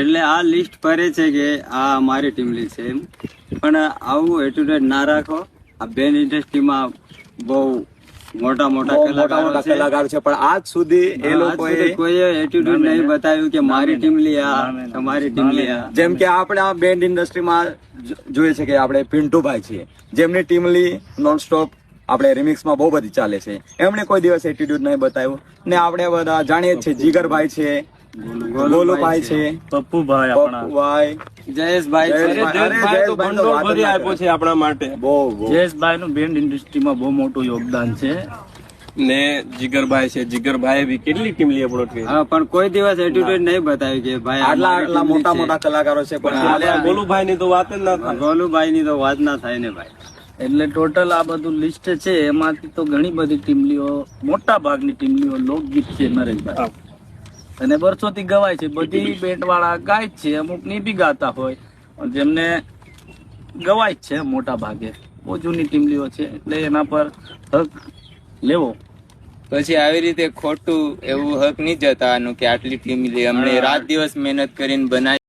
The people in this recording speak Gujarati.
એટલે આ લિસ્ટ ભરે છે કે આ અમારી ટીમલી છે એમ, પણ આવું એટીટ્યુડ ના રાખો. આ બેન ઇન્ડસ્ટ્રીમાં બહુ મોટા મોટા કલાકાર છે, પણ આજ સુધી એ લોકોએ કોઈ એટીટ્યુડ નહીં બતાવ્યું કે મારી ટીમલી આ તમારી ટીમલી આ. જેમ કે આપણે આ બેન્ડ ઇન્ડસ્ટ્રીમાં જોઈએ છે કે આપણે પિન્ટુભાઈ છીએ, જેમની ટીમલી નોન સ્ટોપ આપણે રિમિક્સમાં બહુ બધી ચાલે છે. એમણે કોઈ દિવસ એટીટ્યુડ નહીં બતાવ્યું. ને આપણે બધા જાણીએ જ છે, જીગરભાઈ છે, ગોલુભાઈ છે, પપ્પુભાઈ, જયેશભાઈ આપણા માટે. જયેશભાઈ નું બેન્ડ ઇન્ડસ્ટ્રીમાં બહુ મોટું યોગદાન છે. ને જીગરભાઈ છે, જીગરભાઈ બી કેટલી ટીમલી અપલોડ કરી. હા, પણ કોઈ દિવસ એટીટ્યુડ નહીં બતાવ્યું કે ભાઈ આટલા મોટા મોટા કલાકારો છે, પણ ગોલુભાઈ ની તો વાત જ ના થાય. ગોલુભાઈ ની તો વાત ના થાય ને ભાઈ. એટલે ટોટલ આ બધું લિસ્ટ છે, એમાંથી તો ઘણી બધી ટીમલીઓ, મોટા ભાગની ટીમલીઓ લોકગીત છે નરેશભાઈ, અને વર્ષોથી ગવાય છે. બધી બેન્ડ વાળા ગાય જ છે, અમુક ની બી ગાતા હોય, જેમને ગવાય જ છે મોટા ભાગે. બહુ જૂની ટીમલીઓ છે, એટલે એના પર હક લેવો. પછી આવી રીતે ખોટું એવું હક નહીં જતાનું કે આટલી ટીમ અમને રાત દિવસ મહેનત કરીને બનાવી.